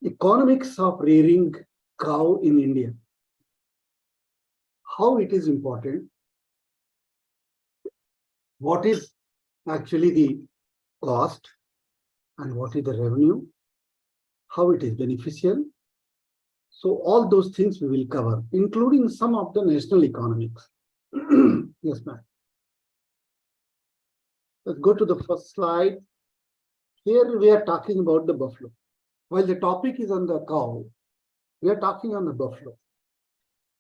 Economics of rearing cow in India. How it is important, what is actually the cost and what is the revenue, how it is beneficial. So all those things we will cover, including some of the national economics. Yes, ma'am. Let's go to the first slide. Here we are talking about the buffalo. While the topic is on the cow, we are talking on the buffalo.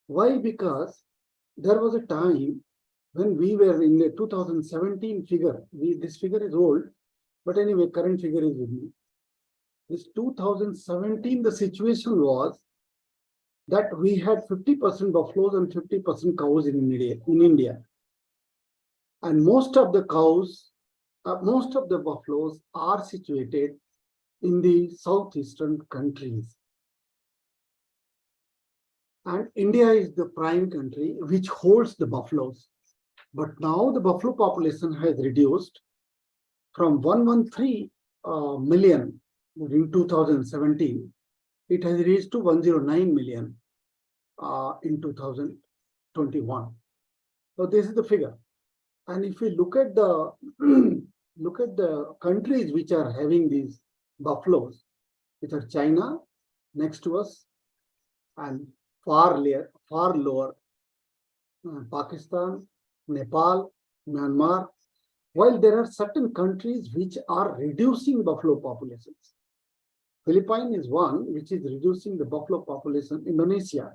Why? Because there was a time when we were in the 2017 figure. This figure is old, but anyway, current figure is with me. This 2017, the situation was that we had 50% buffaloes and 50% cows in India. And most of the cows, most of the buffaloes are situated in the southeastern countries. And India is the prime country which holds the buffaloes. But now the buffalo population has reduced from 113 million in 2017. It has reached to 109 million in 2021. So this is the figure. And if we look at the countries which are having these buffaloes, which are China next to us, and far lower, Pakistan, Nepal, Myanmar, while there are certain countries which are reducing buffalo populations. Philippines is one which is reducing the buffalo population. Indonesia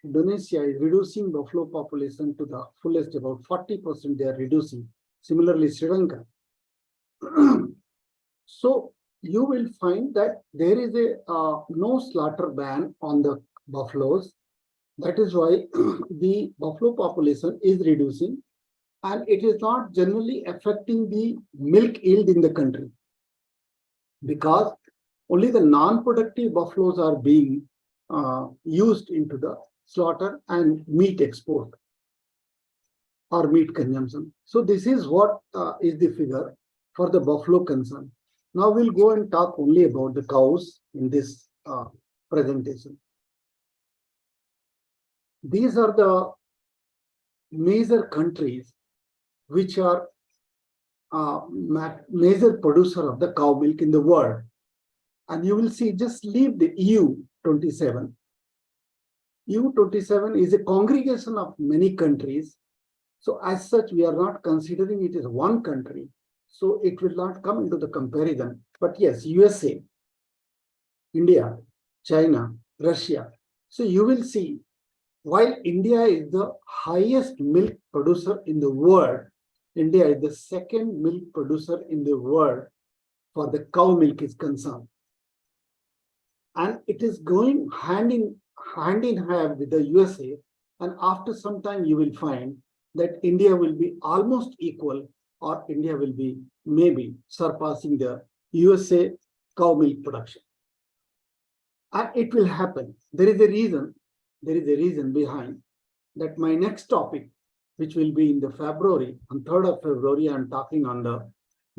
is reducing buffalo population to the fullest, about 40% they are reducing. Similarly, Sri Lanka. So you will find that there is a no slaughter ban on the buffaloes. That is why the buffalo population is reducing, and it is not generally affecting the milk yield in the country, because only the non-productive buffaloes are being used into the slaughter and meat export or meat consumption. So this is what is the figure for the buffalo concern. Now we'll go and talk only about the cows in this presentation. These are the major countries which are major producer of the cow milk in the world. And you will see, just leave the EU 27. EU 27 is a congregation of many countries. So as such, we are not considering it as one country. So it will not come into the comparison. But yes, USA, India, China, Russia. So you will see, while India is the highest milk producer in the world, India is the second milk producer in the world for the cow milk is concerned. And it is going hand in hand with the USA. And after some time, you will find that India will be almost equal, or India will be maybe surpassing the USA cow milk production. And it will happen. There is a reason behind that. My next topic, which will be in the February, on 3rd of February, I'm talking on the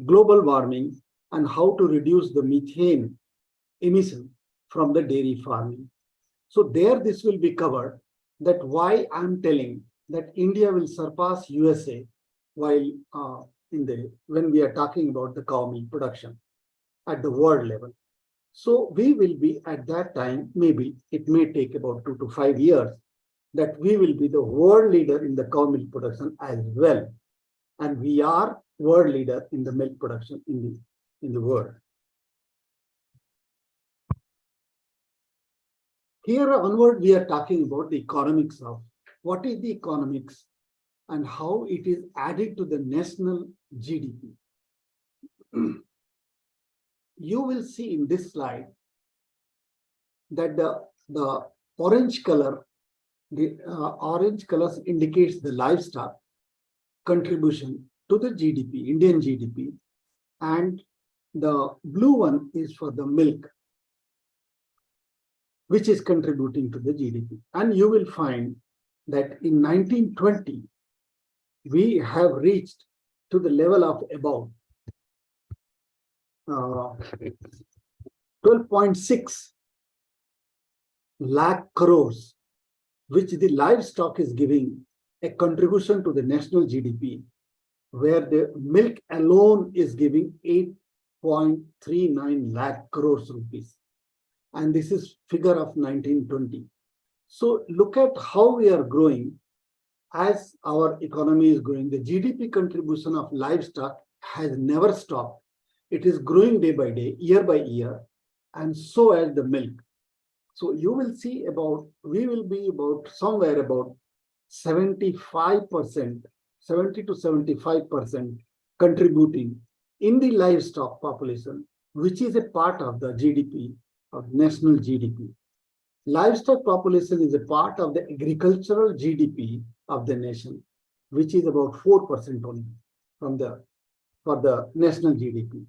global warming and how to reduce the methane emission from the dairy farming. So there this will be covered, that why I'm telling that India will surpass USA while when we are talking about the cow milk production at the world level. So we will be at that time, maybe it may take about 2 to 5 years, that we will be the world leader in the cow milk production as well. And we are world leader in the milk production in the world. Here onward, we are talking about the economics of what is the economics and how it is added to the national GDP. You will see in this slide that the orange color, orange colors indicates the livestock contribution to the GDP, Indian GDP, and the blue one is for the milk, which is contributing to the GDP. And you will find that in 1920, we have reached to the level of about 12.6 lakh crores, which the livestock is giving a contribution to the national GDP, where the milk alone is giving 8.39 lakh crores rupees. And this is figure of 1920. So look at how we are growing. As our economy is growing, the GDP contribution of livestock has never stopped. It is growing day by day, year by year, and so as the milk. So you will see we will be about somewhere about 75%, 70 to 75% contributing in the livestock population, which is a part of the GDP, of national GDP. Livestock population is a part of the agricultural GDP of the nation, which is about 4% only for the national GDP,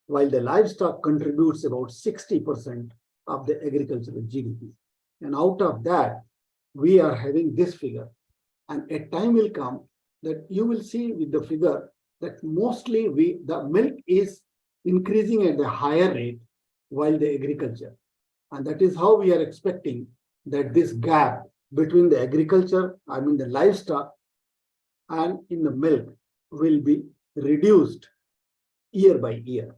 while the livestock contributes about 60% of the agricultural GDP. And out of that, we are having this figure. And a time will come that you will see with the figure that mostly the milk is increasing at a higher rate while the agriculture. And that is how we are expecting that this gap between the agriculture, the livestock, and in the milk will be reduced year by year.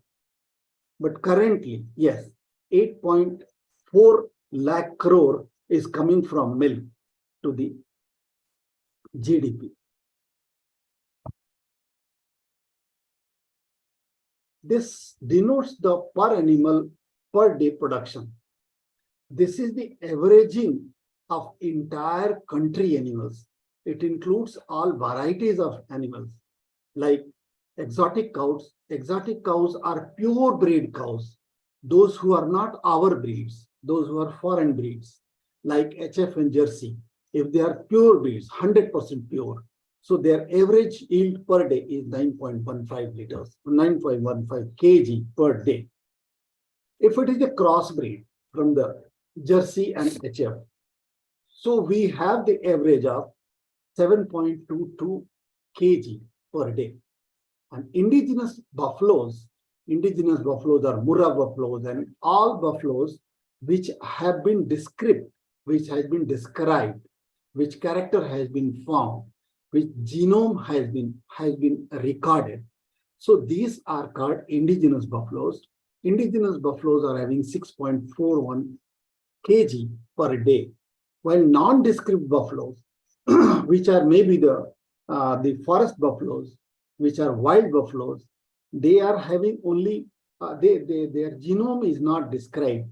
But currently, yes, 8.4 lakh crore is coming from milk to the GDP. This denotes the per animal per day production. This is the averaging of entire country animals. It includes all varieties of animals like exotic cows. Exotic cows are pure bred cows, those who are not our breeds, those who are foreign breeds like HF and Jersey. If they are pure breeds, 100% pure, so their average yield per day is 9.15 liters, 9.15 kg per day. If it is a crossbreed from the Jersey and HF, so we have the average of 7.22 kg per day. And indigenous buffaloes are Murrah buffaloes and all buffaloes which have been described, which has been described, which character has been found, which genome has been recorded. So these are called indigenous buffaloes. Indigenous buffaloes are having 6.41 kg per day, while non-descript buffaloes, which are maybe the forest buffaloes, which are wild buffaloes, they are having only their genome is not described.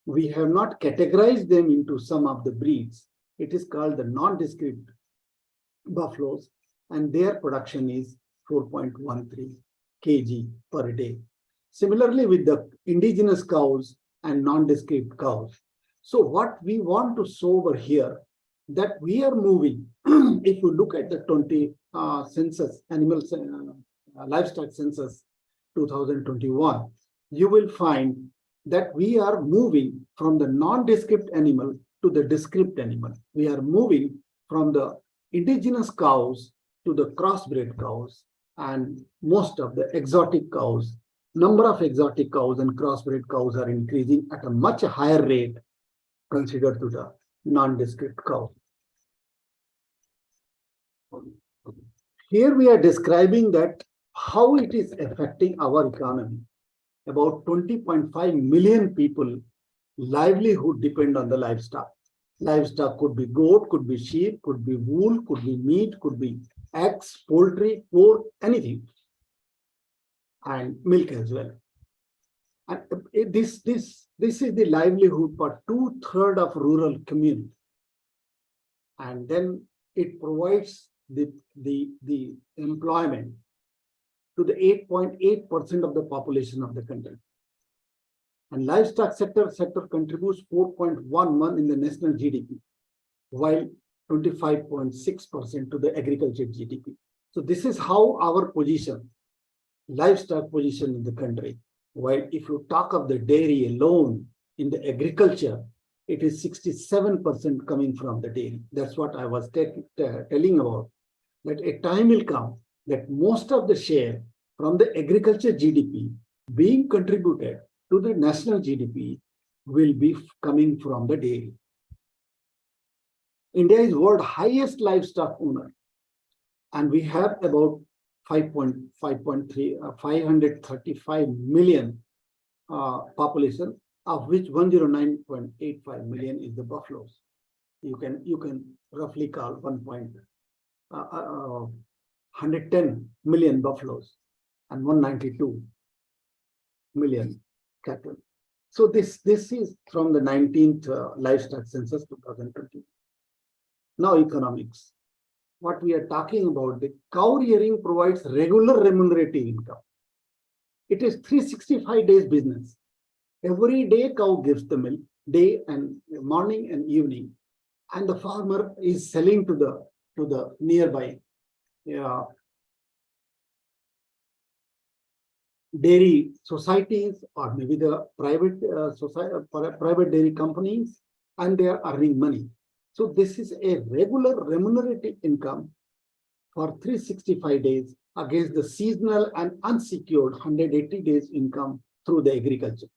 We have not categorized them into some of the breeds. It is called the non-descript buffaloes, and their production is 4.13 kg per day. Similarly, with the indigenous cows and non-descript cows. So what we want to show over here, that we are moving, if you look at the 20 census, livestock census 2021, you will find that we are moving from the non-descript animal to the descript animal. We are moving from the indigenous cows to the crossbred cows, and most of the exotic cows, number of exotic cows and crossbred cows are increasing at a much higher rate considered to the non-descript cow. Here we are describing that how it is affecting our economy. About 20.5 million people livelihood depend on the livestock. Livestock could be goat, could be sheep, could be wool, could be meat, could be eggs, poultry, pork, anything, and milk as well. And this is the livelihood for 2/3 of rural community, and then it provides the employment to the 8.8% of the population of the country. And livestock sector contributes 4.11 in the national GDP, while 25.6% to the agriculture GDP. So this is how our position, livestock position in the country. While if you talk of the dairy alone in the agriculture, it is 67% coming from the dairy. That's what I was telling about, that a time will come that most of the share from the agriculture GDP being contributed to the national GDP will be coming from the dairy. India is world highest livestock owner, and we have about 535 million population, of which 109.85 million is the buffaloes. You can roughly call 110 million buffaloes and 192 million cattle. So this is from the 19th livestock census 2020. Now economics. What we are talking about, the cow rearing provides regular remunerative income. It is 365 days business. Every day cow gives the milk, day and morning and evening, and the farmer is selling to the nearby dairy societies, or maybe the private private dairy companies, and they are earning money. So this is a regular remunerative income for 365 days against the seasonal and unsecured 180 days income through the agriculture.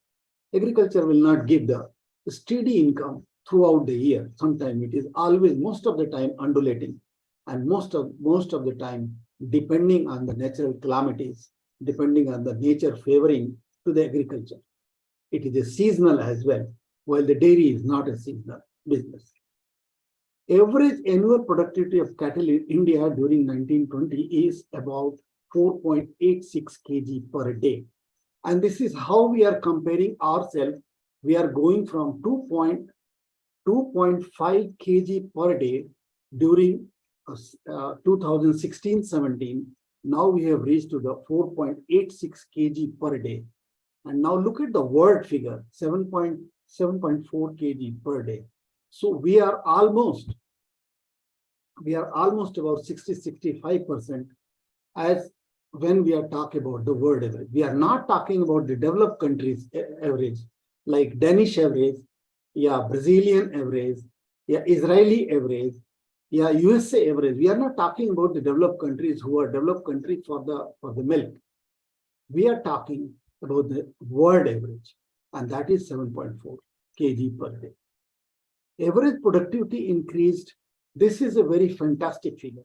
Agriculture will not give the steady income throughout the year. Sometimes it is always, most of the time, undulating, and most of the time depending on the natural calamities, depending on the nature favoring to the agriculture. It is a seasonal as well, while the dairy is not a seasonal business. Average annual productivity of cattle in India during 1920 is about 4.86 kg per day. And this is how we are comparing ourselves. We are going from 2.5 kg per day during 2016-17. Now we have reached to the 4.86 kg per day. And now look at the world figure, 7.4 kg per day. So we are almost about 60-65% as when we are talking about the world average. We are not talking about the developed countries average, like Danish average, Brazilian average, Israeli average, USA average. We are not talking about the developed countries who are developed countries for the milk. We are talking about the world average, and that is 7.4 kg per day. Average productivity increased. This is a very fantastic figure.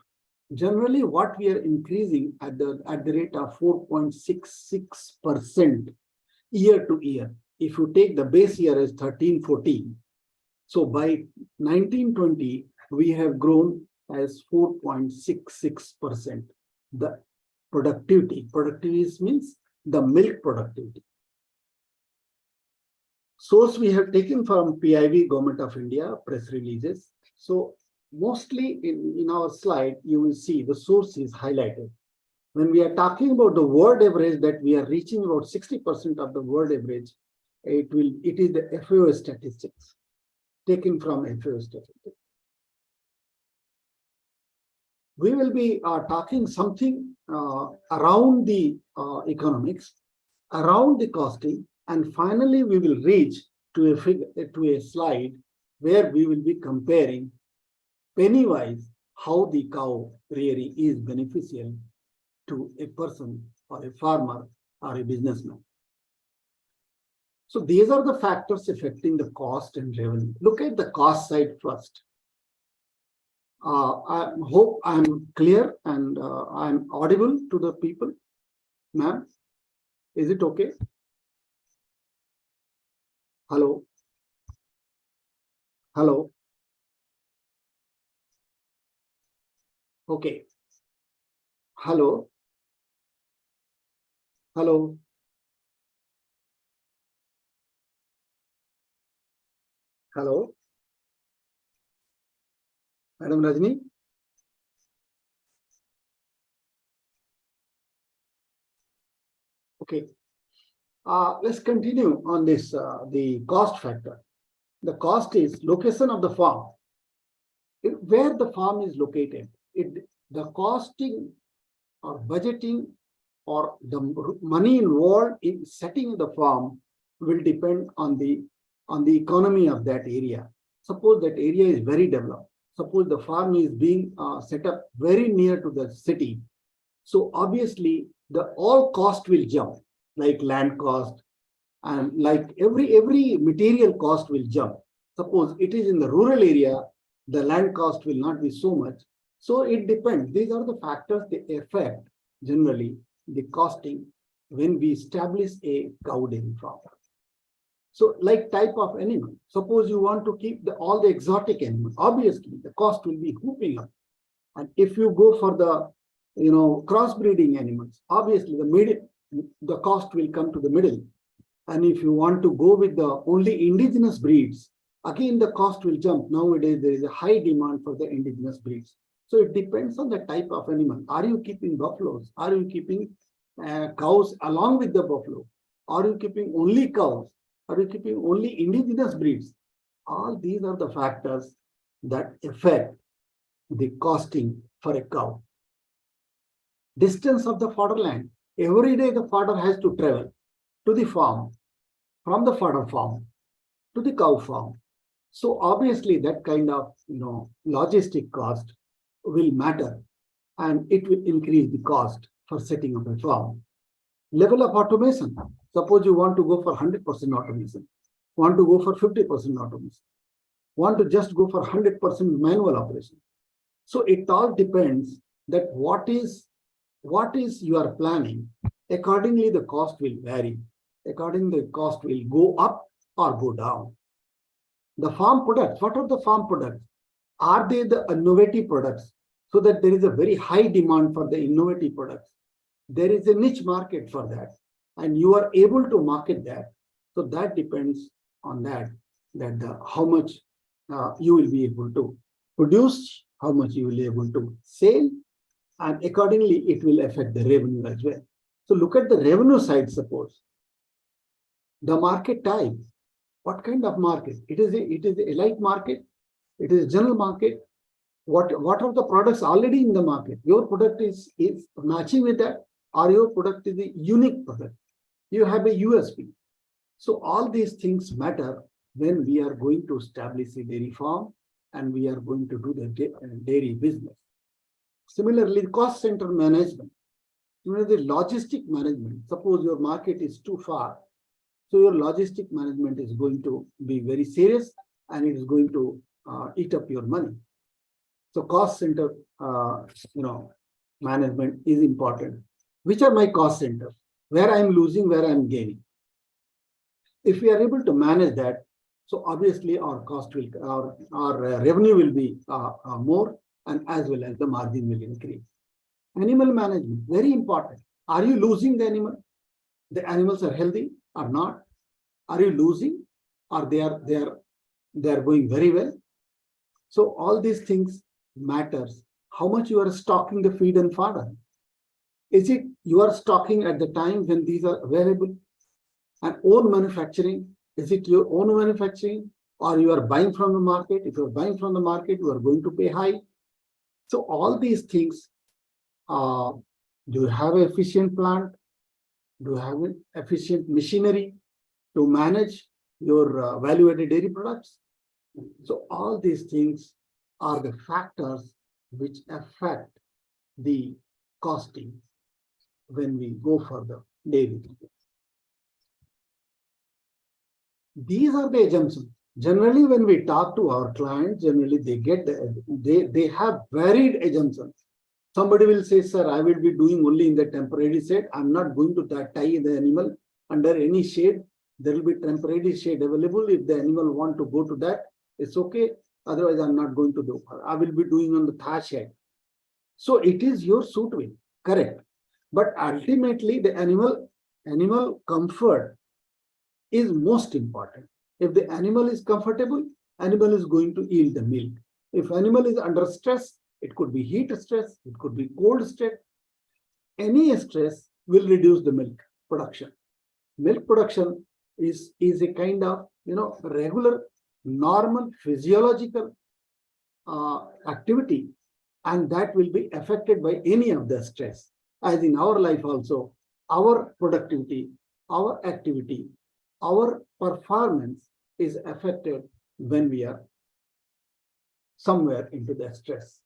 Generally, what we are increasing at the rate of 4.66% year to year. If you take the base year as 13-14, so by 1920 we have grown as 4.66%. The productivity means the milk productivity. Source we have taken from PIV, Government of India, press releases. So mostly in our slide, you will see the source is highlighted. When we are talking about the world average, that we are reaching about 60% of the world average, it is the FAO statistics, taken from FAO statistics. We will be talking something around the economics, around the costing, and finally we will reach to a slide where we will be comparing penny-wise how the cow rearing is beneficial to a person or a farmer or a businessman. So these are the factors affecting the cost and revenue. Look at the cost side first. I hope I'm clear and I'm audible to the people. Ma'am, is it okay? Hello? Hello? Okay. Hello? Hello? Hello? Madam Rajni? Okay. Let's continue on this, the cost factor. The cost is location of the farm. Where the farm is located, the costing or budgeting or the money involved in setting the farm will depend on the economy of that area. Suppose that area is very developed. Suppose the farm is being set up very near to the city. So obviously all cost will jump, like land cost And like every material cost will jump. Suppose it is in the rural area, the land cost will not be so much. So it depends. These are the factors that affect generally the costing when we establish a cow dairy farm. So like type of animal, suppose you want to keep all the exotic animals, obviously the cost will be hooping up. And if you go for the crossbreeding animals, obviously the cost will come to the middle. And if you want to go with the only indigenous breeds, again the cost will jump. Nowadays there is a high demand for the indigenous breeds. So it depends on the type of animal. Are you keeping buffaloes? Are you keeping cows along with the buffalo? Are you keeping only cows? Are you keeping only indigenous breeds? All these are the factors that affect the costing for a cow. Distance of the fodderland. Every day the fodder has to travel to the farm, from the fodder farm to the cow farm. So obviously that kind of logistic cost will matter, and it will increase the cost for setting up a farm. Level of automation. Suppose you want to go for 100% automation, want to go for 50% automation, want to just go for 100% manual operation. So it all depends that what is you are planning. Accordingly, the cost will vary. Accordingly, the cost will go up or go down. The farm products, what are the farm products? Are they the innovative products? So that there is a very high demand for the innovative products. There is a niche market for that, and you are able to market that. So that depends on that how much you will be able to produce, how much you will be able to sell, and accordingly it will affect the revenue as well. So look at the revenue side. Suppose the market type. What kind of market? It is a elite market. It is a general market. What are the products already in the market? Your product is matching with that, or your product is a unique product. You have a USP. So all these things matter when we are going to establish a dairy farm and we are going to do the dairy business. Similarly, cost center management. The logistic management. Suppose your market is too far, so your logistic management is going to be very serious, and it is going to eat up your money. So cost center, management is important. Which are my cost centers? Where I am losing, where I am gaining. If we are able to manage that, so obviously our cost will, our revenue will be more, and as well as the margin will increase. Animal management, very important. Are you losing the animal? The animals are healthy or not? Are you losing, or they are going very well? So all these things matters. How much you are stocking the feed and fodder? Is it you are stocking at the time when these are available? And own manufacturing, is it your own manufacturing, or you are buying from the market? If you are buying from the market, you are going to pay high. So all these things, do you have an efficient plant? Do you have an efficient machinery to manage your value-added dairy products? So all these things are the factors which affect the costing when we go for the dairy. These are the assumptions. Generally, when we talk to our clients, generally they have varied assumptions. Somebody will say, sir, I will be doing only in the temporary shade. I'm not going to tie the animal under any shade. There will be temporary shade available. If the animal want to go to that, it's okay. Otherwise, I'm not going to do. I will be doing on the thatch shed. So it is your suit way, correct. But ultimately, the animal comfort is most important. If the animal is comfortable, animal is going to yield the milk. If animal is under stress, it could be heat stress, it could be cold stress. Any stress will reduce the milk production. Milk production is a kind of regular, normal, physiological activity, and that will be affected by any of the stress. As in our life also, our productivity, our activity, our performance is affected when we are somewhere into the stress.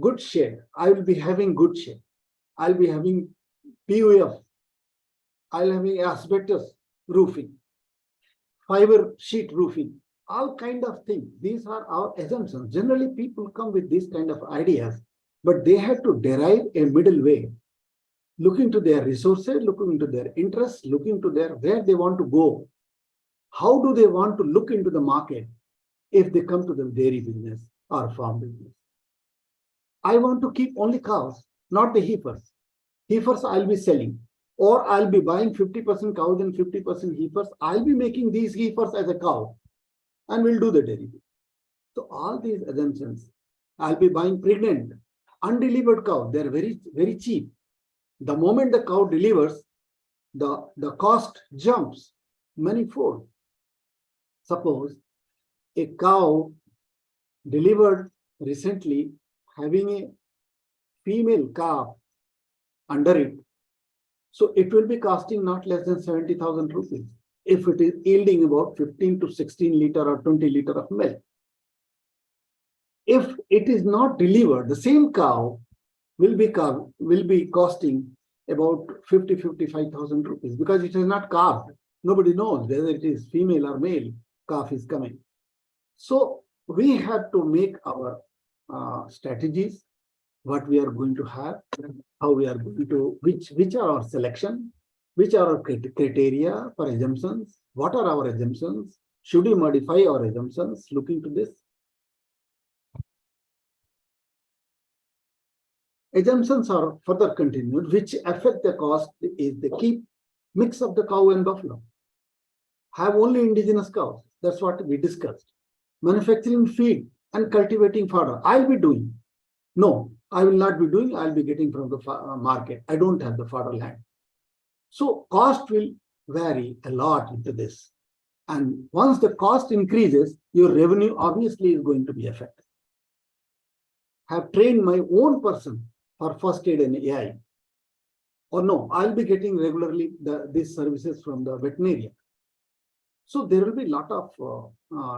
Good shade, I will be having good shade. I'll be having POF. I'll having asbestos. roofing, fiber sheet roofing, all kind of things. These are our assumptions. Generally, people come with these kind of ideas, but they have to derive a middle way, looking to their resources, looking to their interests, looking to their where they want to go. How do they want to look into the market if they come to the dairy business or farm business? I want to keep only cows, not the heifers. Heifers I'll be selling, or I'll be buying 50% cows and 50% heifers. I'll be making these heifers as a cow and we'll do the dairy. So all these assumptions, I'll be buying pregnant, undelivered cow. They're very, very cheap. The moment the cow delivers, the cost jumps manifold. Suppose a cow delivered recently having a female calf under it. So it will be costing not less than 70,000 rupees if it is yielding about 15 to 16 liter or 20 liter of milk. If it is not delivered, the same cow will be costing about 55,000 rupees because it is not calved. Nobody knows whether it is female or male calf is coming. So we have to make our strategies, what we are going to have, how we are going to, which are our selection, which are our criteria for assumptions, what are our assumptions, should we modify our assumptions looking to this. Assumptions are further continued, which affect the cost is the keep mix of the cow and buffalo. Have only indigenous cows. That's what we discussed. Manufacturing feed and cultivating fodder. I'll be doing. No, I will not be doing. I'll be getting from the market. I don't have the fodder land. So cost will vary a lot into this. And once the cost increases, your revenue obviously is going to be affected. Have trained my own person for first aid and AI. Or no, I'll be getting regularly these services from the veterinarian. So there will be a lot of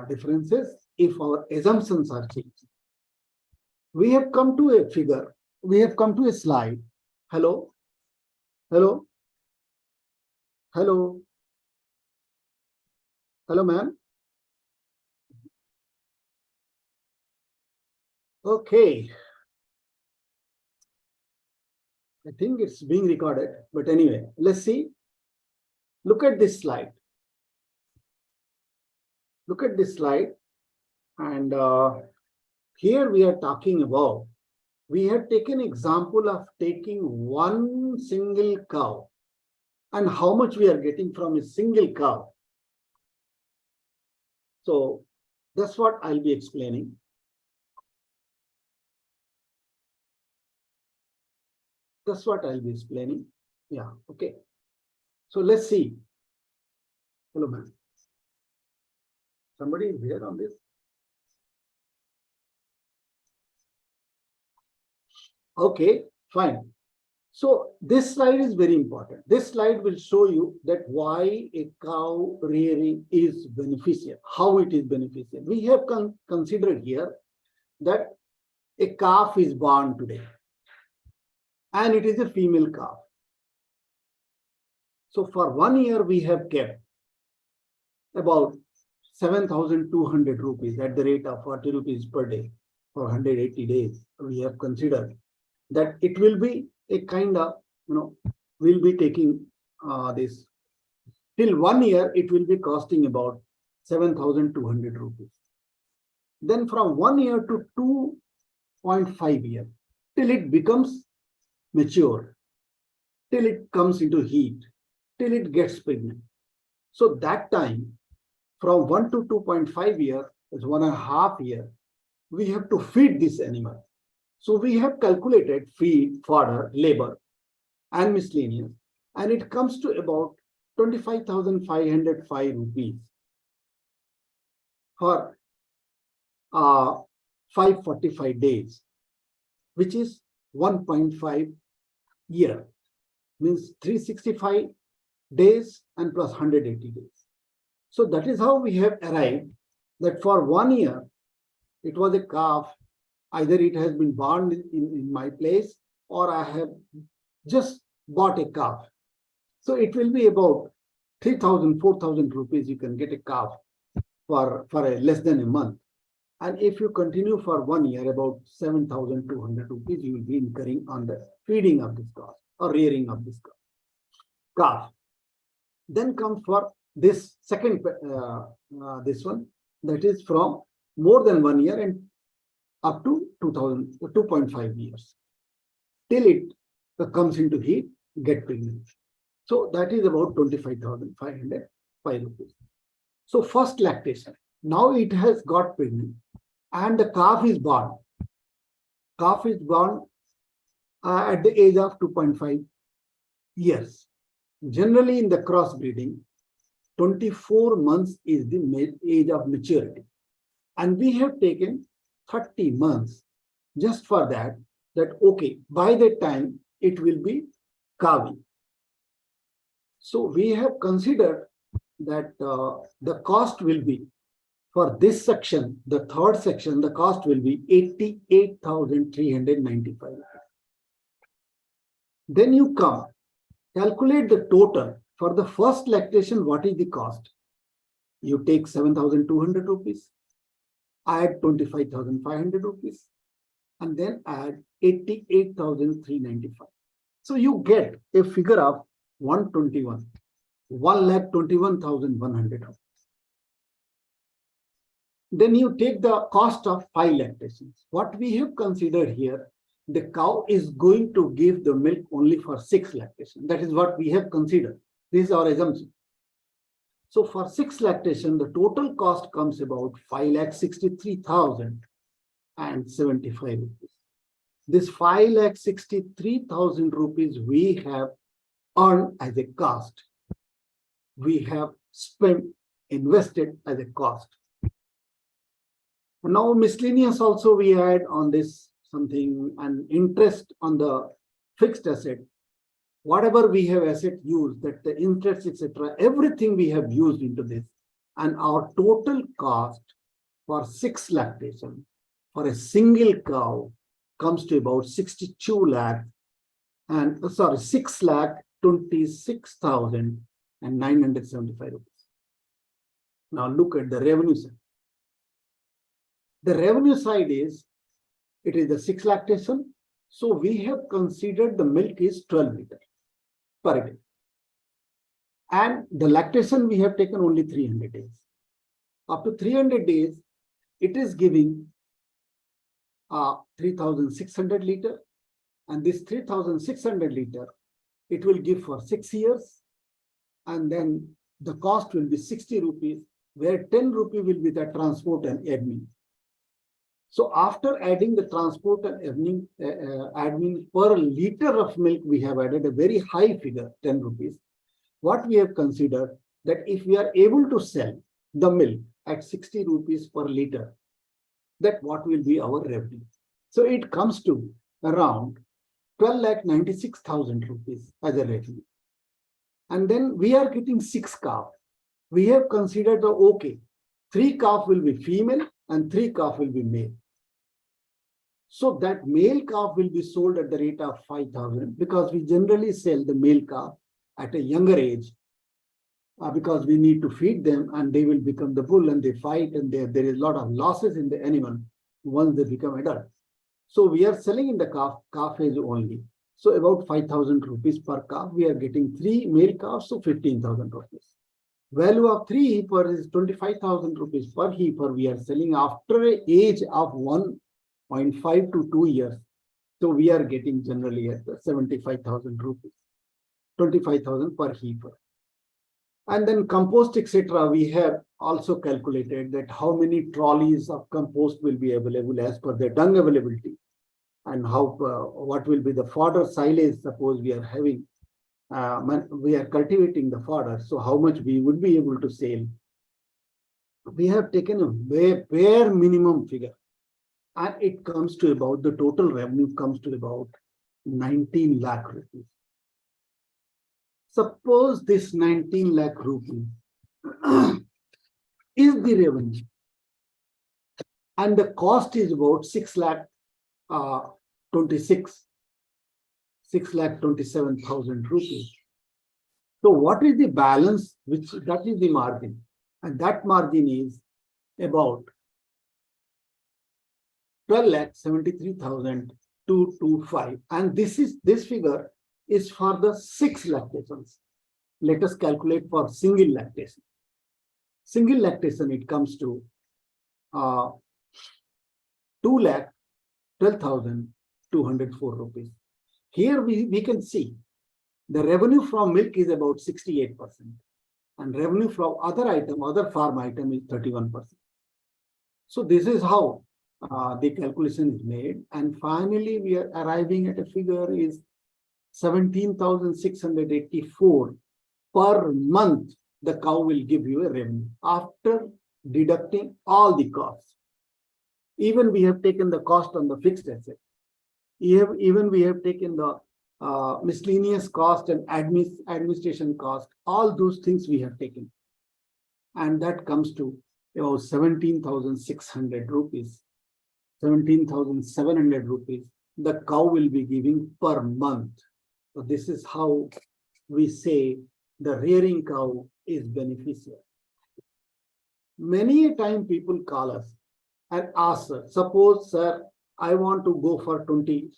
differences if our assumptions are changed. We have come to a figure. We have come to a slide. Hello? Hello? Hello? Hello, ma'am? Okay. I think it's being recorded, but anyway, let's see. Look at this slide. Look at this slide. And here we are talking about, we have taken example of taking one single cow and how much we are getting from a single cow. So that's what I'll be explaining. That's what I'll be explaining. Yeah, okay. So let's see. Hello, ma'am. Somebody is here on this? Okay, fine. So this slide is very important. This slide will show you that why a cow rearing is beneficial, how it is beneficial. We have considered here that a calf is born today and it is a female calf. So for 1 year, we have kept about 7,200 rupees at the rate of 40 rupees per day for 180 days. We have considered that it will be a kind of, we'll be taking this till 1 year, it will be costing about 7,200 rupees. Then from 1 year to 2.5 years, till it becomes mature, till it comes into heat, till it gets pregnant. So that time, from 1 to 2.5 years, is 1.5 years, we have to feed this animal. So we have calculated feed, fodder, labor, and miscellaneous, and it comes to about 25,505 rupees for 545 days, which is 1.5 year, means 365 days and plus 180 days. So that is how we have arrived that for 1 year, it was a calf. Either it has been born in my place or I have just bought a calf. So it will be about 3,000, 4,000 rupees, you can get a calf for a less than a month. And if you continue for 1 year, about 7,200 rupees, you will be incurring on the feeding of this calf or rearing of this calf. Then comes for this second, this one, that is from more than 1 year and up to 2.5 years, till it comes into heat, get pregnant. So that is about 25,505 rupees. So first lactation. Now it has got pregnant and the calf is born. Calf is born at the age of 2.5 years. Generally in the crossbreeding, 24 months is the age of maturity. And we have taken 30 months just for that okay, by that time it will be calving. So we have considered that the cost will be, for this section, the third section, the cost will be 88,395. Then you come, calculate the total. For the first lactation, what is the cost? You take 7,200 rupees, add 25,500 rupees, and then add 88,395. So you get a figure of 1,21,100. Then you take the cost of 5 lactations. What we have considered here, the cow is going to give the milk only for 6 lactations. That is what we have considered. This is our assumption. So for 6 lactation, the total cost comes about 5,63,075 rupees. This 5,63,000 rupees we have earned as a cost. We have spent, invested as a cost. Now miscellaneous also we add on this something, and interest on the fixed asset. Whatever we have asset used, that the interest, etc., everything we have used into this. And our total cost for 6 lactation for a single cow comes to about 6,26,975 rupees. Now look at the revenue side. The revenue side is, it is the 6 lactation. So we have considered the milk is 12 liters per day. And the lactation we have taken only 300 days. Up to 300 days, it is giving 3,600 liter. And this 3,600 liter, it will give for 6 years. And then the cost will be 60 rupees, where 10 rupee will be the transport and admin. So after adding the transport and admin per liter of milk, we have added a very high figure, 10 rupees. What we have considered, that if we are able to sell the milk at 60 rupees per liter, that what will be our revenue? So it comes to around 12,96,000 rupees as a revenue. And then we are getting 6 calf. We have considered the okay, 3 calf will be female and 3 calf will be male. So that male calf will be sold at the rate of 5,000, because we generally sell the male calf at a younger age, because we need to feed them and they will become the bull and they fight, and there is a lot of losses in the animal once they become adult. So we are selling in the calf age only. So about 5,000 rupees per calf, we are getting 3 male calves, so 15,000 rupees. Value of 3 heifers is 25,000 rupees per heifer. We are selling after an age of 1.5 to 2 years. So we are getting generally at 75,000 rupees, 25,000 per heifer. And then compost, etc., we have also calculated that how many trolleys of compost will be available as per the dung availability, and how what will be the fodder silage. Suppose we are having, we are cultivating the fodder, so how much we would be able to sell. We have taken a bare minimum figure, and it comes to about, the total revenue comes to about 19 lakh rupees. Suppose this 19 lakh rupees is the revenue, and the cost is about 6,26,000 rupees. So what is the balance, that is the margin, and that margin is about 12,73,225, and this figure is for the 6 lactations. Let us calculate for single lactation. Single lactation, it comes to 2,12,204 rupees. Here we can see the revenue from milk is about 68%, and revenue from other farm item is 31%. So this is how the calculation is made, and finally we are arriving at a figure is 17,684 per month. The cow will give you a revenue after deducting all the costs. Even we have taken the cost on the fixed asset. Even we have taken the miscellaneous cost and administration cost. All those things we have taken, and that comes to about 17,600 rupees, 17,700 rupees. The cow will be giving per month. So this is how we say the rearing cow is beneficial. Many a time people call us and ask us, suppose, sir, I want to go for 20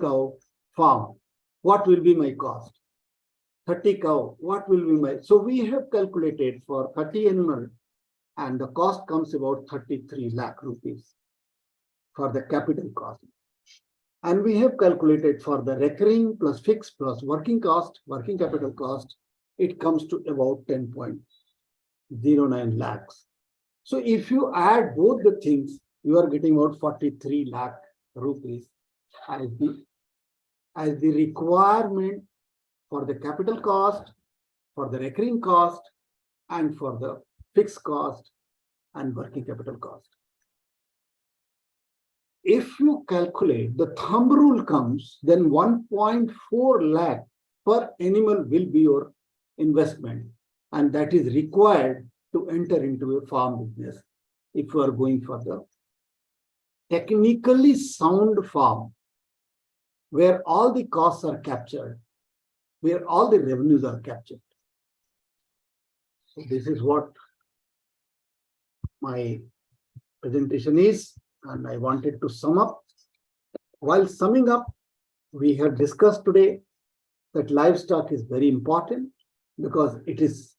cow farm. What will be my cost? 30 cow, what will be my? So we have calculated for 30 animal, and the cost comes about 33 lakh rupees for the capital cost. And we have calculated for the recurring plus fixed plus working capital cost, it comes to about 10.09 lakhs. So if you add both the things, you are getting about 43 lakh rupees as the requirement for the capital cost, for the recurring cost, and for the fixed cost and working capital cost. If you calculate, the thumb rule comes, then 1.4 lakh per animal will be your investment, and that is required to enter into a farm business if you are going for the technically sound farm, where all the costs are captured, where all the revenues are captured. So this is what my presentation is, and I wanted to sum up. While summing up, we have discussed today that livestock is very important because it is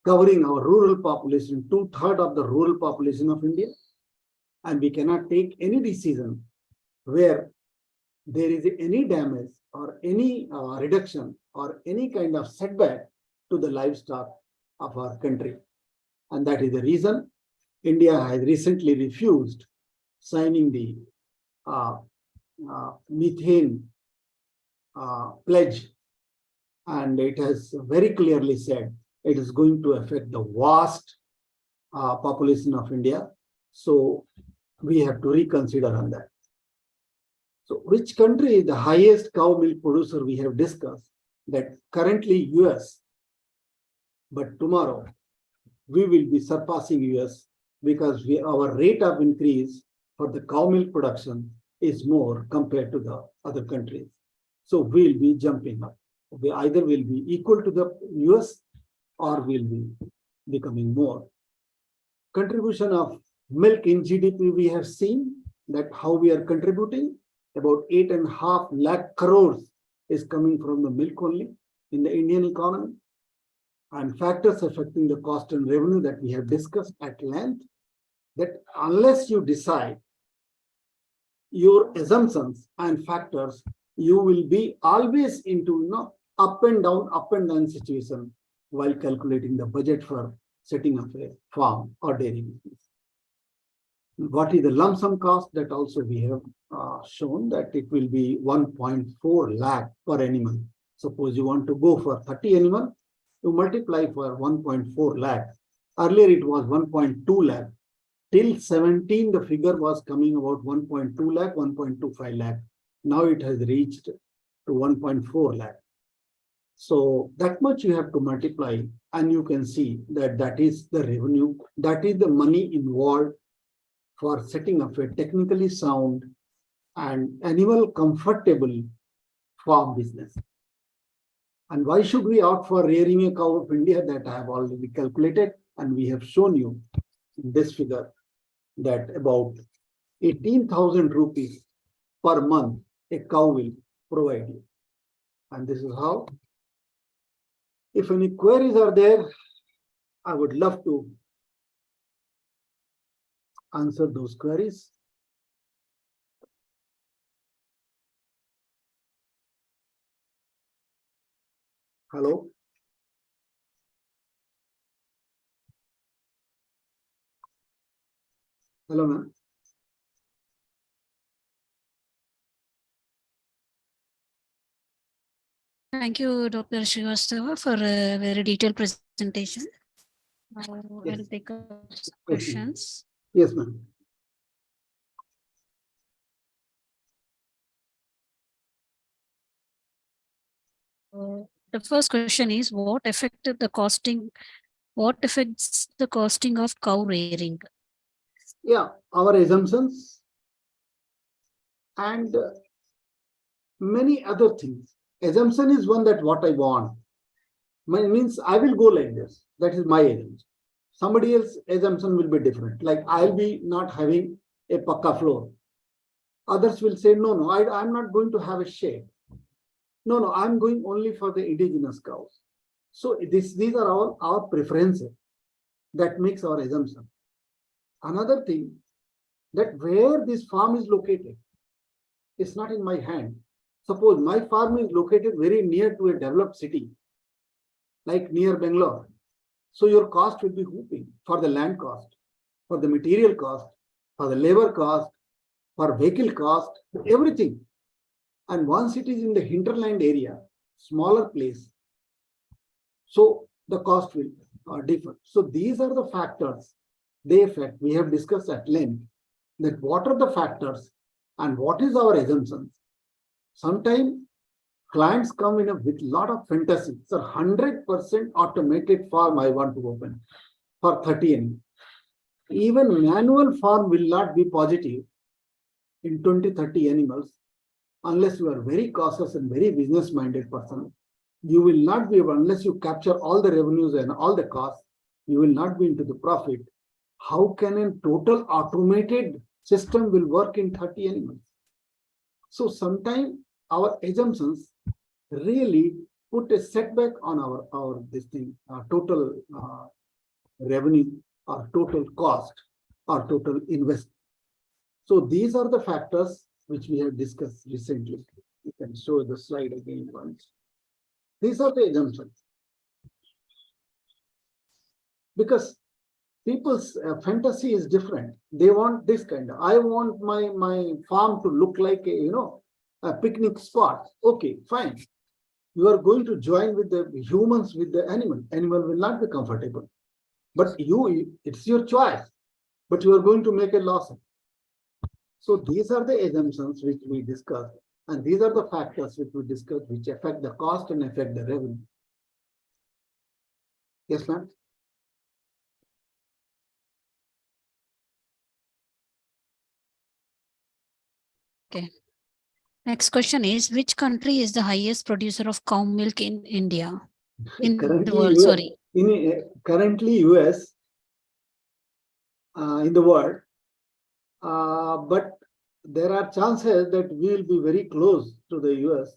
covering our rural population, 2/3 of the rural population of India, and we cannot take any decision where there is any damage or any reduction or any kind of setback to the livestock of our country. And that is the reason India has recently refused signing the methane pledge, and it has very clearly said it is going to affect the vast population of India. So we have to reconsider on that. So which country is the highest cow milk producer? We have discussed that currently US, but tomorrow we will be surpassing US because our rate of increase for the cow milk production is more compared to the other countries. So we'll be jumping up. We either will be equal to the US or will be becoming more. Contribution of milk in GDP, we have seen that how we are contributing. About 8.5 lakh crores is coming from the milk only in the Indian economy. And factors affecting the cost and revenue that we have discussed at length, that unless you decide your assumptions and factors, you will be always into up and down situation while calculating the budget for setting up a farm or dairy business. What is the lump sum cost? That also we have shown that it will be 1.4 lakh per animal. Suppose you want to go for 30 animal, you multiply for 1.4 lakh. Earlier it was 1.2 lakh. Till 17, the figure was coming about 1.2 lakh, 1.25 lakh. Now it has reached to 1.4 lakh. So that much you have to multiply, and you can see that that is the revenue, that is the money involved for setting up a technically sound and animal comfortable farm business. And why should we opt for rearing a cow of India? That I have already calculated, and we have shown you in this figure that about 18,000 rupees per month a cow will provide you. And this is how. If any queries are there, I would love to answer those queries. Hello. Hello, ma'am. Thank you, Dr. Shrivastava, for a very detailed presentation. Now Yes. I'll take up questions. Yes, ma'am. The first question is, what affected the costing? What affects the costing of cow rearing? Yeah, our assumptions and many other things. Assumption is one that what I want. Means I will go like this. That is my assumption. Somebody else's assumption will be different. Like I'll be not having a pakka floor. Others will say, no, I'm not going to have a shade. No, I'm going only for the indigenous cows. So these are all our preferences that makes our assumption. Another thing, that where this farm is located, it's not in my hand. Suppose my farm is located very near to a developed city, like near Bangalore. So your cost will be whooping for the land cost, for the material cost, for the labor cost, for vehicle cost, everything. And once it is in the hinterland area, smaller place, so the cost will differ. So these are the factors they affect. We have discussed at length that what are the factors and what is our assumptions. Sometimes clients come in with a lot of fantasy. So 100% automated farm I want to open for 30 animals. Even manual farm will not be positive in 20-30 animals unless you are very cautious and very business minded person. You will not be able, unless you capture all the revenues and all the costs, you will not be into the profit. How can a total automated system will work in 30 animals? So sometimes our assumptions really put a setback on our this thing, total revenue or total cost or total investment. So these are the factors which we have discussed recently. You can show the slide again once. These are the assumptions. Because people's fantasy is different. They want this kind of, I want my farm to look like a picnic spot. Okay, fine. You are going to join with the humans with the animal. Animal will not be comfortable. But it's your choice. But you are going to make a loss. So these are the assumptions which we discussed. And these are the factors which we discussed which affect the cost and affect the revenue. Yes, ma'am? Okay. Next question is, which country is the highest producer of cow milk in India? In the world, sorry. Currently US in the world, but there are chances that we will be very close to the US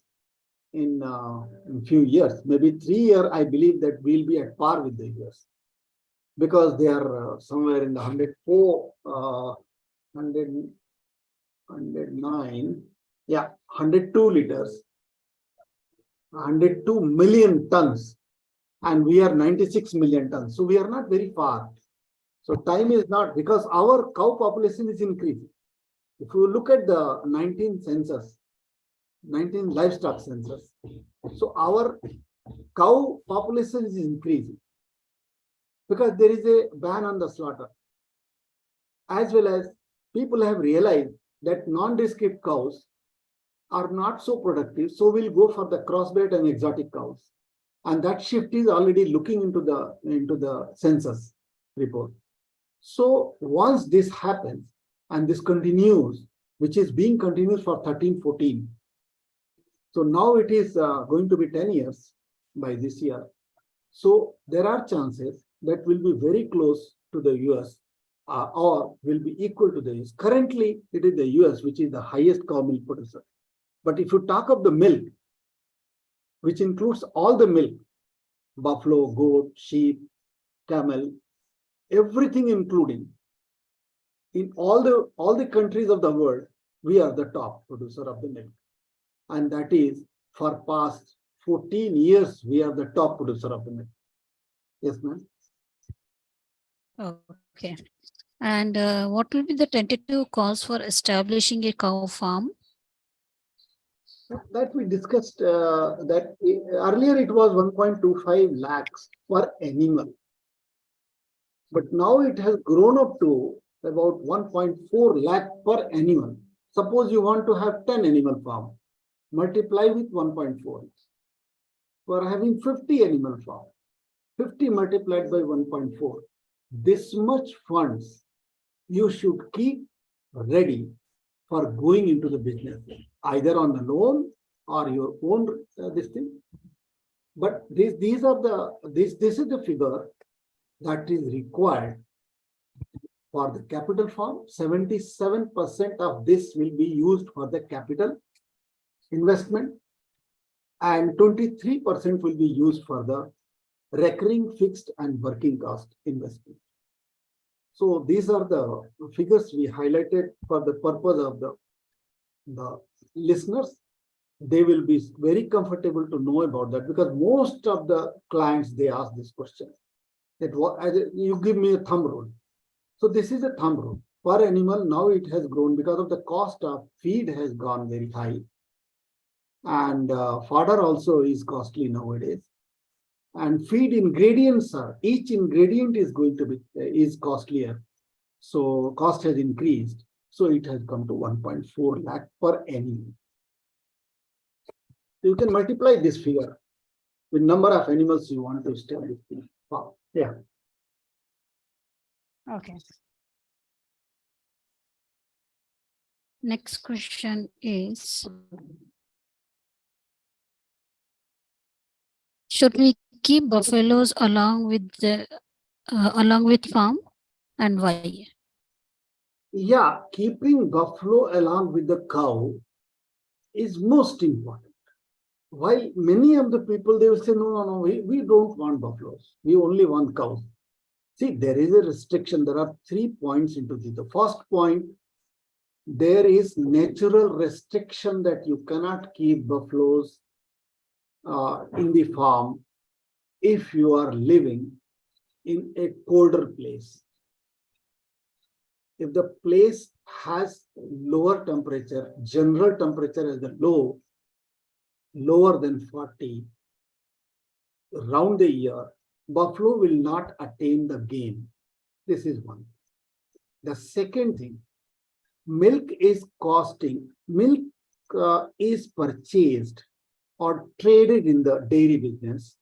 in a few years. Maybe 3 years, I believe that we'll be at par with the US because they are somewhere in the 104, 109, yeah, 102 liters, 102 million tons, and we are 96 million tons. So we are not very far. So time is not, because our cow population is increasing. If you look at the 19 census, 19 livestock census, so our cow population is increasing because there is a ban on the slaughter, as well as people have realized that non-descript cows are not so productive, so we'll go for the crossbred and exotic cows, and that shift is already looking into the census report. So once this happens and this continues, which is being continuous for 13-14, so now it is going to be 10 years. by this year. So there are chances that will be very close to the US or will be equal to the US. Currently, it is the US which is the highest cow milk producer. But if you talk of the milk, which includes all the milk, buffalo, goat, sheep, camel, everything including, in all the countries of the world, we are the top producer of the milk. And that is for past 14 years, we are the top producer of the milk. Yes, ma'am. Okay. And what will be the tentative cost for establishing a cow farm? That we discussed that earlier it was 1.25 lakhs per animal. But now it has grown up to about 1.4 lakh per animal. Suppose you want to have 10 animal farm, multiply with 1.4. For having 50 animal farm, 50 multiplied by 1.4. This much funds you should keep ready for going into the business, either on the loan or your own this thing. But this is the figure that is required for the capital farm. 77% of this will be used for the capital investment, and 23% will be used for the recurring fixed and working cost investment. So these are the figures we highlighted for the purpose of the listeners. They will be very comfortable to know about that, because most of the clients, they ask this question, that what you give me a thumb rule. So this is a thumb rule per animal. Now it has grown because of the cost of feed has gone very high, and fodder also is costly nowadays, and feed ingredients are, each ingredient is going to be is costlier, so cost has increased, so it has come to 1.4 lakh per animal. You can multiply this figure with number of animals you want to establish. Wow. Yeah. Okay. Next question is, should we keep buffaloes along with farm, and why? Yeah, keeping buffalo along with the cow is most important. While many of the people, they will say, no, we don't want buffaloes. We only want cows. See, there is a restriction. There are 3 points into this. The first point, there is natural restriction that you cannot keep buffaloes in the farm if you are living in a colder place. If the place has lower temperature, general temperature is lower than 40 round the year, buffalo will not attain the game. This is one. The second thing, milk is purchased or traded in the dairy business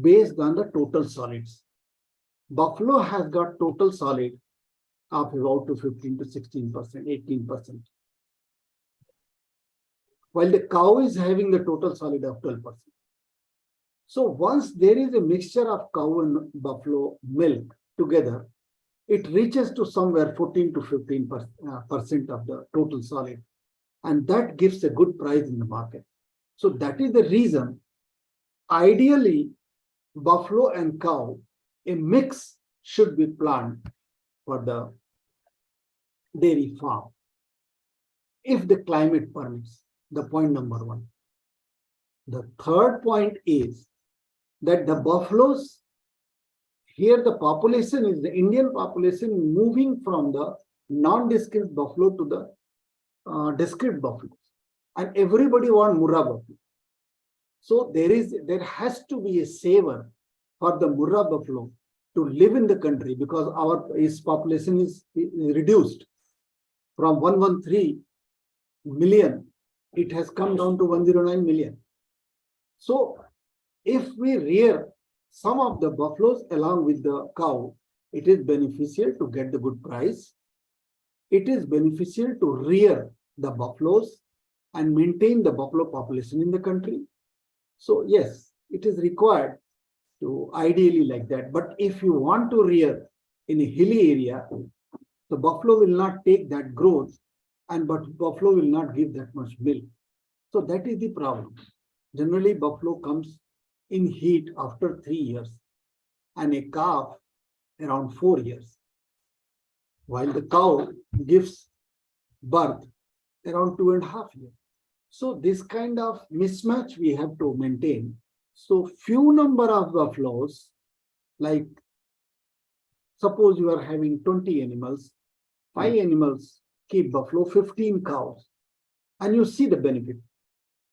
based on the total solids. Buffalo has got total solid of about to 15 to 16%, 18%. While the cow is having the total solid of 12%. So once there is a mixture of cow and buffalo milk together, it reaches to somewhere 14 to 15% of the total solid. And that gives a good price in the market. So that is the reason, ideally, buffalo and cow, a mix should be planned for the dairy farm, if the climate permits. The point number one. The third point is that the buffaloes, here the population is the Indian population moving from the non-discrete buffalo to the discrete buffalo, and everybody want Murrah buffalo. So there has to be a saver for the Murrah buffalo to live in the country, because its population is reduced from 113 million. It has come down to 109 million. So if we rear some of the buffaloes along with the cow, it is beneficial to get the good price. It is beneficial to rear the buffaloes and maintain the buffalo population in the country. So yes, it is required to ideally like that. But if you want to rear in a hilly area, the buffalo will not take that growth, but buffalo will not give that much milk. So that is the problem. Generally, buffalo comes in heat after 3 years and a calf around 4 years, while the cow gives birth around 2.5 years. So this kind of mismatch we have to maintain. So few number of buffaloes, like suppose you are having 20 animals, 5 animals keep buffalo, 15 cows, and you see the benefit.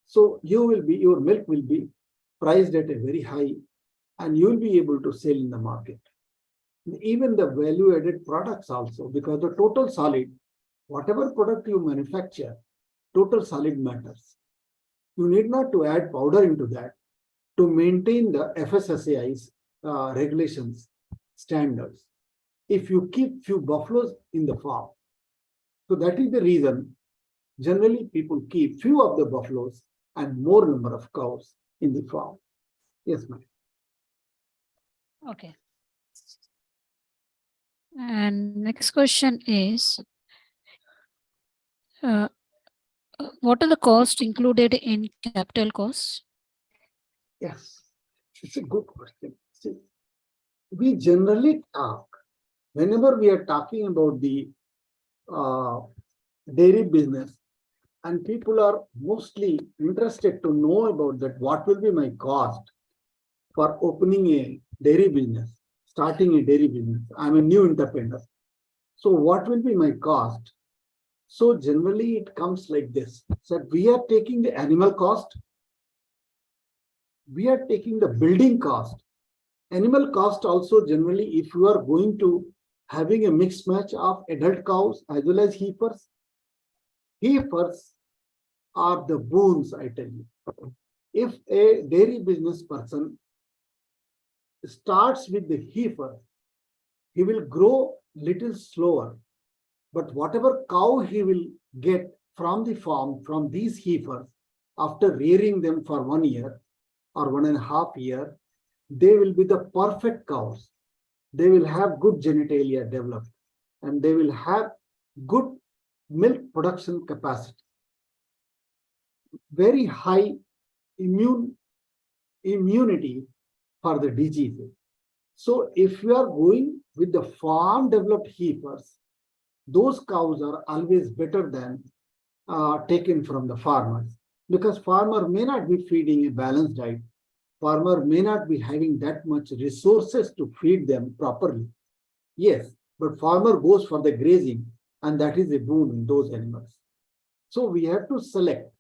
So your milk will be priced at a very high, and you will be able to sell in the market. Even the value-added products also, because the total solid, whatever product you manufacture, total solid matters. You need not to add powder into that to maintain the FSSAI's regulations, standards. If you keep few buffaloes in the farm, so that is the reason generally people keep few of the buffaloes and more number of cows in the farm. Yes, ma'am. Okay. And next question is, what are the costs included in capital costs? Yes, it's a good question. See, we generally talk, whenever we are talking about the dairy business, and people are mostly interested to know about that, what will be my cost for opening a dairy business, starting a dairy business. I'm a new entrepreneur. So what will be my cost? So generally it comes like this. So we are taking the animal cost, we are taking the building cost. Animal cost also generally, if you are going to having a mixed match of adult cows as well as heifers, heifers are the boons, I tell you. If a dairy business person starts with the heifer, he will grow little slower. But whatever cow he will get from the farm, from these heifers, after rearing them for 1 year or 1.5 years, they will be the perfect cows. They will have good genitalia developed, and they will have good milk production capacity. Very high immunity for the diseases. So if you are going with the farm developed heifers, those cows are always better than taken from the farmers, because farmer may not be feeding a balanced diet. Farmer may not be having that much resources to feed them properly. Yes, but farmer goes for the grazing, and that is a boon in those animals. So we have to select.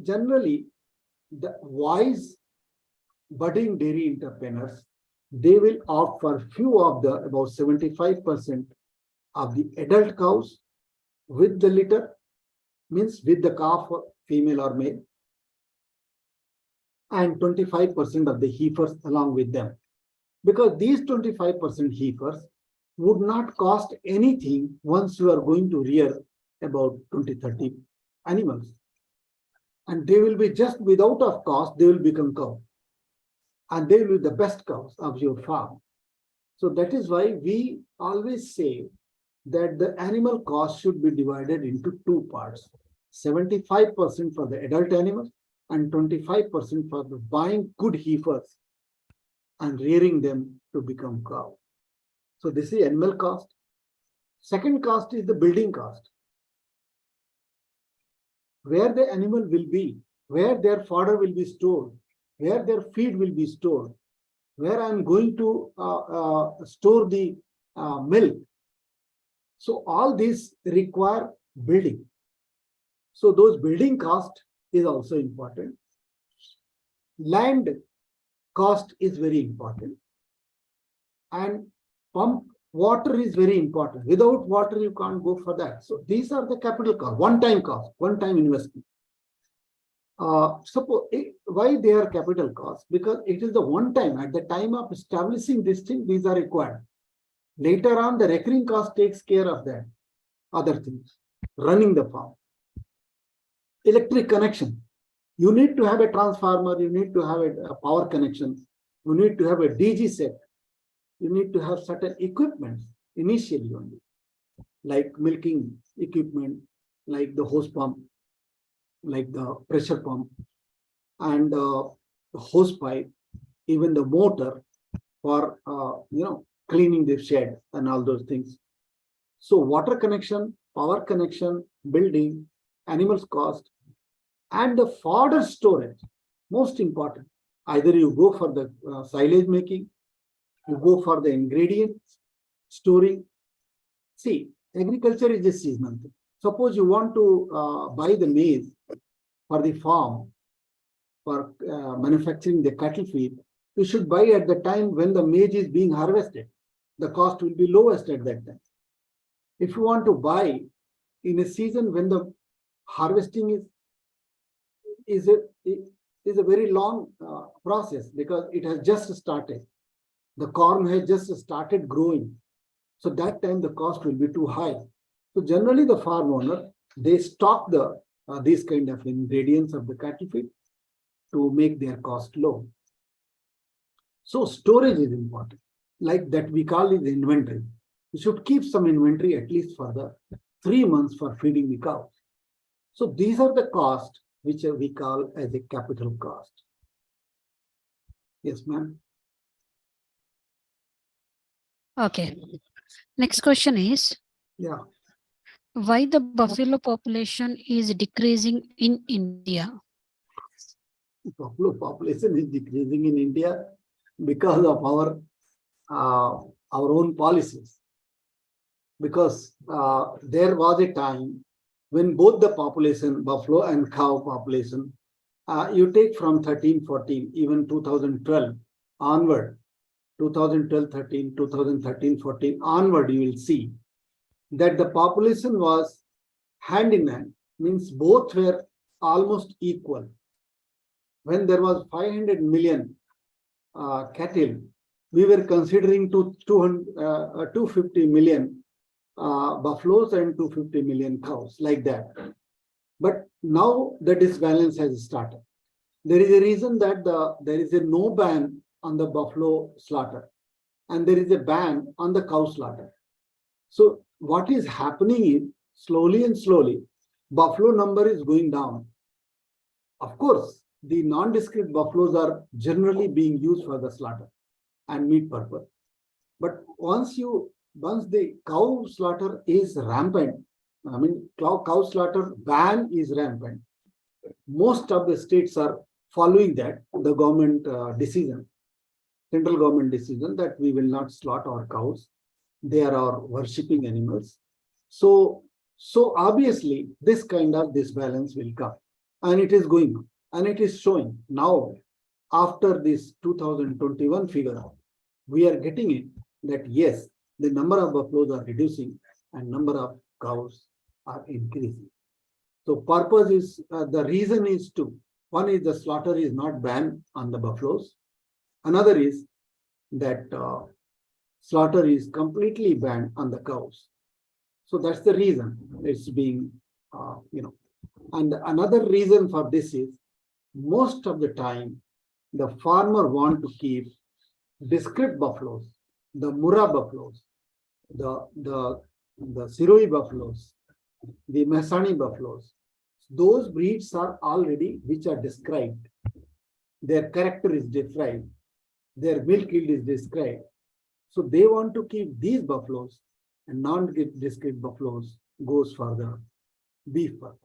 Generally, the wise budding dairy entrepreneurs, they will opt for few of the about 75% of the adult cows with the litter, means with the calf, female or male, and 25% of the heifers along with them. Because these 25% heifers would not cost anything once you are going to rear about 20-30 animals. And they will be just without of cost, they will become cow. And they will be the best cows of your farm. So that is why we always say that the animal cost should be divided into two parts. 75% for the adult animals and 25% for the buying good heifers and rearing them to become cow. So this is animal cost. Second cost is the building cost. Where the animal will be, where their fodder will be stored, where their feed will be stored, where I'm going to store the milk. So all these require building. So those building cost is also important. Land cost is very important. And pump water is very important. Without water, you can't go for that. So these are the capital cost, one-time investment. Suppose why they are capital costs? Because it is the one time, at the time of establishing this thing, these are required. Later on, the recurring cost takes care of that. Other things, running the farm, electric connection. You need to have a transformer, you need to have a power connection, you need to have a DG set, you need to have certain equipment initially only, like milking equipment, like the hose pump, like the pressure pump, and the hose pipe, even the motor for cleaning the shed and all those things. So water connection, power connection, building, animals cost, and the fodder storage, most important. Either you go for the silage making, you go for the ingredients storing. See, agriculture is a seasonal thing. Suppose you want to buy the maize for the farm, for manufacturing the cattle feed, you should buy at the time when the maize is being harvested. The cost will be lowest at that time. If you want to buy in a season when the harvesting is a very long process, because it has just started. The corn has just started growing. So that time the cost will be too high. So generally the farm owner, they stock the these kind of ingredients of the cattle feed to make their cost low. So storage is important. Like that we call it inventory. You should keep some inventory at least for the 3 months for feeding the cows. So these are the costs which we call as a capital cost. Yes, ma'am. Okay. Next question is, Yeah. why the buffalo population is decreasing in India? Buffalo population is decreasing in India because of our own policies. Because there was a time when both the population, buffalo and cow population, you take from 13, 14, even 2012 onward, 2012, 13, 2013, 14 onward, you will see that the population was hand in hand, means both were almost equal. When there was 500 million cattle, we were considering 250 million buffaloes and 250 million cows, like that. But now the disbalance has started. There is a reason that there is a no ban on the buffalo slaughter, and there is a ban on the cow slaughter. So what is happening is, slowly and slowly, buffalo number is going down. Of course, the non-discrete buffaloes are generally being used for the slaughter and meat purpose. But once the cow slaughter is rampant, I mean, cow slaughter ban is rampant. Most of the states are following that, the government decision, central government decision, that we will not slaughter our cows. They are our worshipping animals. So obviously, this kind of disbalance will come, and it is going on, and it is showing now. After this 2021 figure, we are getting it that yes, the number of buffaloes are reducing and number of cows are increasing. So purpose is, the reason is two. One is the slaughter is not banned on the buffaloes. Another is that slaughter is completely banned on the cows. So that's the reason it's being, And another reason for this is, most of the time, the farmer want to keep discrete buffaloes, the Murrah buffaloes, the Siroi buffaloes, the Mehsani buffaloes. Those breeds are already, which are described. Their character is described. Their milk yield is described. So they want to keep these buffaloes, and non-discrete buffaloes goes for the beef purpose.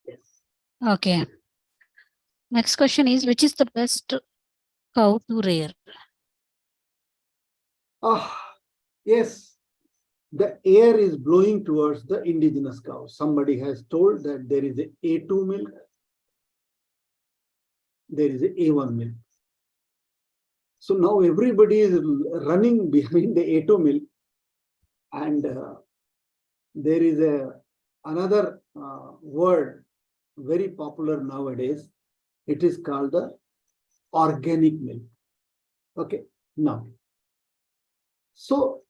Yes. Okay. Next question is, which is the best cow to rear? Yes. The air is blowing towards the indigenous cows. Somebody has told that there is a A2 milk, there is a A1 milk. So now everybody is running behind the A2 milk, and there is another word very popular nowadays. It is called the organic milk. Okay, now. So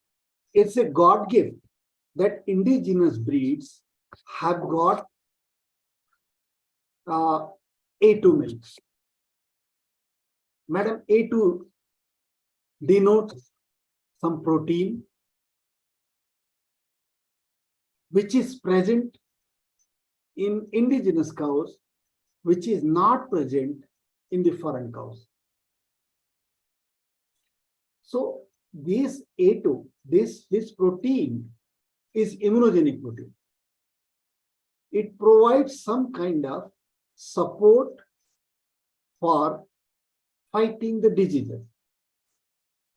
it's a God gift that indigenous breeds have got A2 milk. Madam, A2 denotes some protein which is present in indigenous cows, which is not present in the foreign cows. So this A2, this protein is immunogenic protein. It provides some kind of support for fighting the diseases.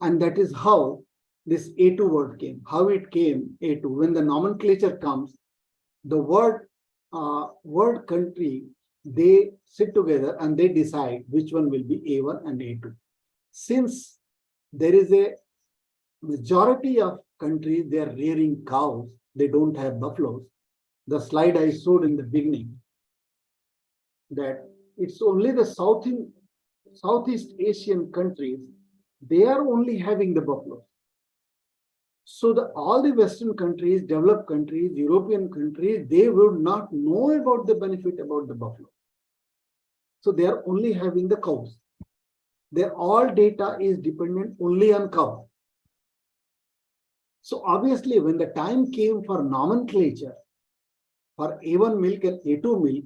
And that is how this A2 word came. How it came, A2. When the nomenclature comes, the word country, they sit together and they decide which one will be A1 and A2. Since there is a majority of countries, they are rearing cows, they don't have buffaloes. The slide I showed in the beginning, that it's only the Southeast Asian countries, they are only having the buffaloes. So all the Western countries, developed countries, European countries, they would not know about the benefit about the buffalo. So they are only having the cows. Their all data is dependent only on cow. So obviously, when the time came for nomenclature for A1 milk and A2 milk,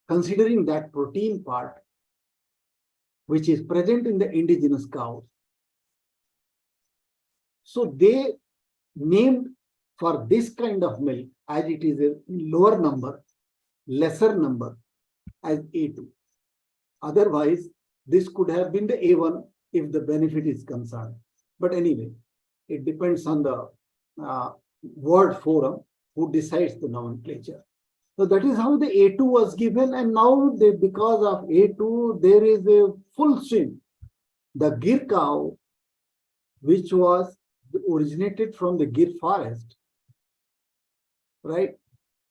considering that protein part, which is present in the indigenous cows, so they named for this kind of milk, as it is a lower number, lesser number, as A2. Otherwise, this could have been the A1 if the benefit is concerned. But anyway, it depends on the word forum who decides the nomenclature. So that is how the A2 was given, and now because of A2, there is a full swing. The Gir cow, which was originated from the Gir forest, right?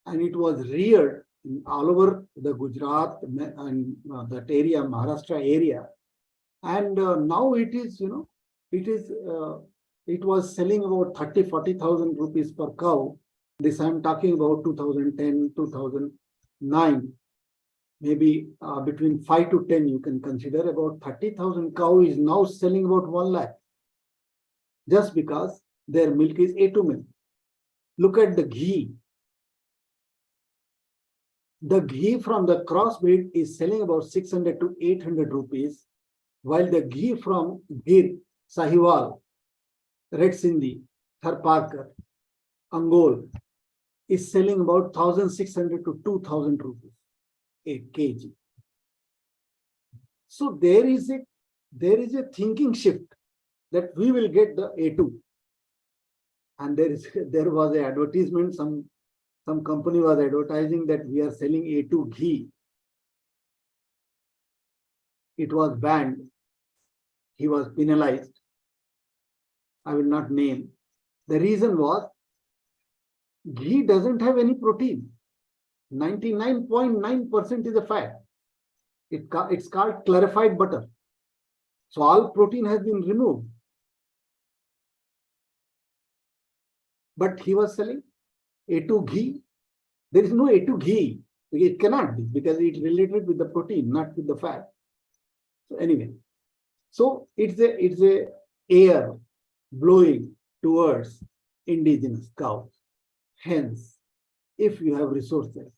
And it was reared all over the Gujarat and that area, Maharashtra area. And now it is, it was selling about 40,000 rupees per cow. This I'm talking about 2010, 2009. Maybe between 5 to 10, you can consider about 30,000 cow is now selling about 1 lakh. Just because their milk is A2 milk. Look at the ghee. The ghee from the crossbreed is selling about 600 to 800 rupees, while the ghee from Gir, Sahiwal, Red Sindhi, Tharparkar, Angol is selling about 1,600 to 2,000 rupees a kg. So there is a thinking shift that we will get the A2. And there was an advertisement, some company was advertising that we are selling A2 ghee. It was banned. He was penalized. I will not name. The reason was ghee doesn't have any protein. 99.9% is a fat. It's called clarified butter. So all protein has been removed. But he was selling A2 ghee. There is no A2 ghee. It cannot be because it's related with the protein, not with the fat. So anyway, so it's a air blowing towards indigenous cows. Hence, if you have resources,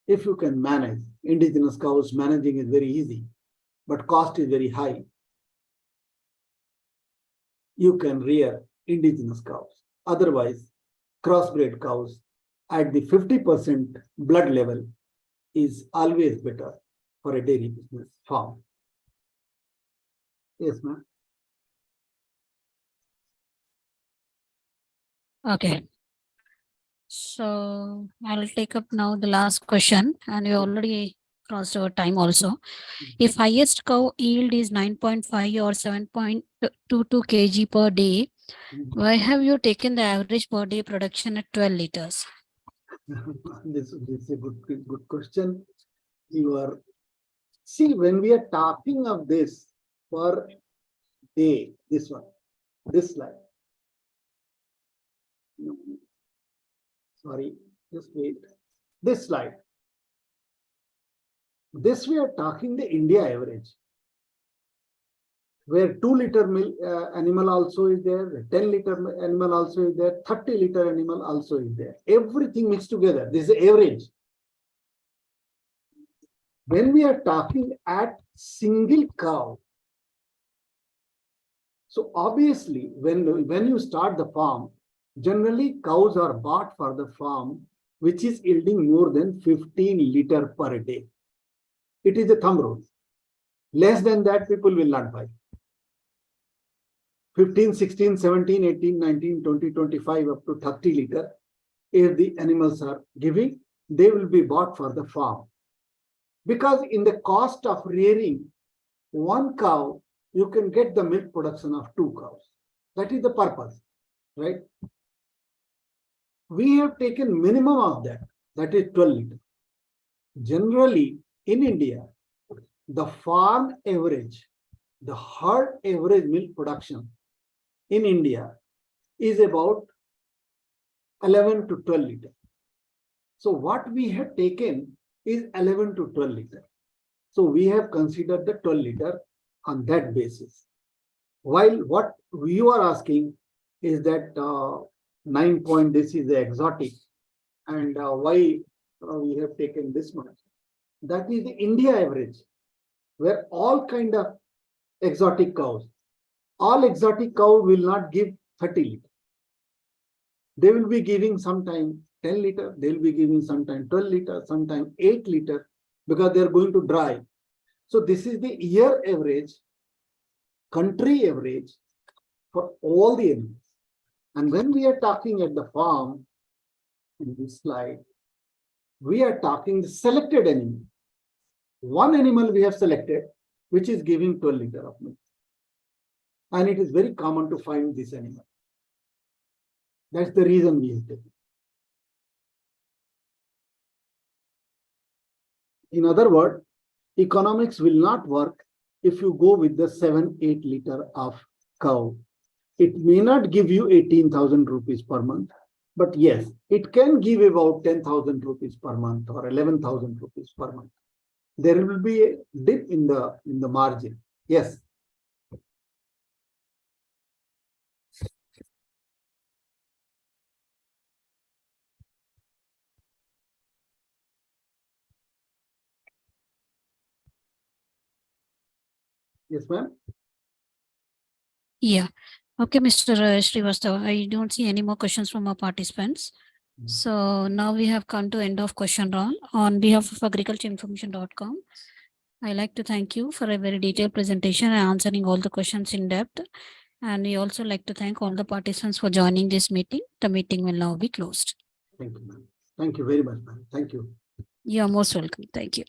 if you can manage, indigenous cows managing is very easy, but cost is very high. You can rear indigenous cows. Otherwise, crossbred cows at the 50% blood level is always better for a dairy business farm. Yes, ma'am. Okay. So I'll take up now the last question, and we already crossed our time also. If highest cow yield is 9.5 or 7.22 kg per day, why have you taken the average per day production at 12 liters? This is a good question. See, when we are talking of this per day, this slide. Sorry, just wait. This slide. This we are talking the India average, where 2 liter milk animal also is there, 10 liter animal also is there, 30 liter animal also is there. Everything mixed together. This is average. When we are talking at single cow, so obviously when you start the farm, generally cows are bought for the farm which is yielding more than 15 liter per day. It is a thumb rule. Less than that, people will not buy. 15, 16, 17, 18, 19, 20, 25, up to 30 liter. If the animals are giving, they will be bought for the farm. Because in the cost of rearing one cow, you can get the milk production of 2 cows. That is the purpose, right? We have taken minimum of that is 12 liter. Generally, in India, the farm average, the herd average milk production in India is about 11 to 12 liter. So what we have taken is 11 to 12 liter. So we have considered the 12 liter on that basis. While what you are asking is that 9 point, this is the exotic, and why we have taken this much. That is the India average, where all kind of exotic cows, all exotic cow will not give 30 liter. They will be giving sometime 10 liter, they will be giving sometime 12 liter, sometime 8 liter, because they are going to dry. So this is the year average, country average for all the animals. And when we are talking at the farm, in this slide, we are talking the selected animal. One animal we have selected, which is giving 12 liter of milk. And it is very common to find this animal. That's the reason we have taken. In other words, economics will not work if you go with the 7-8 liter of cow. It may not give you 18,000 rupees per month, but yes, it can give about 10,000 rupees per month or 11,000 rupees per month. There will be a dip in the margin. Yes. Yes, ma'am. Yeah. Okay, Mr. Shrivastava, I don't see any more questions from our participants. So now we have come to end of question round. On behalf of agricultureinformation.com, I like to thank you for a very detailed presentation and answering all the questions in depth. And we also like to thank all the participants for joining this meeting. The meeting will now be closed. Thank you, ma'am. Thank you very much, ma'am. Thank you. You are most welcome. Thank you.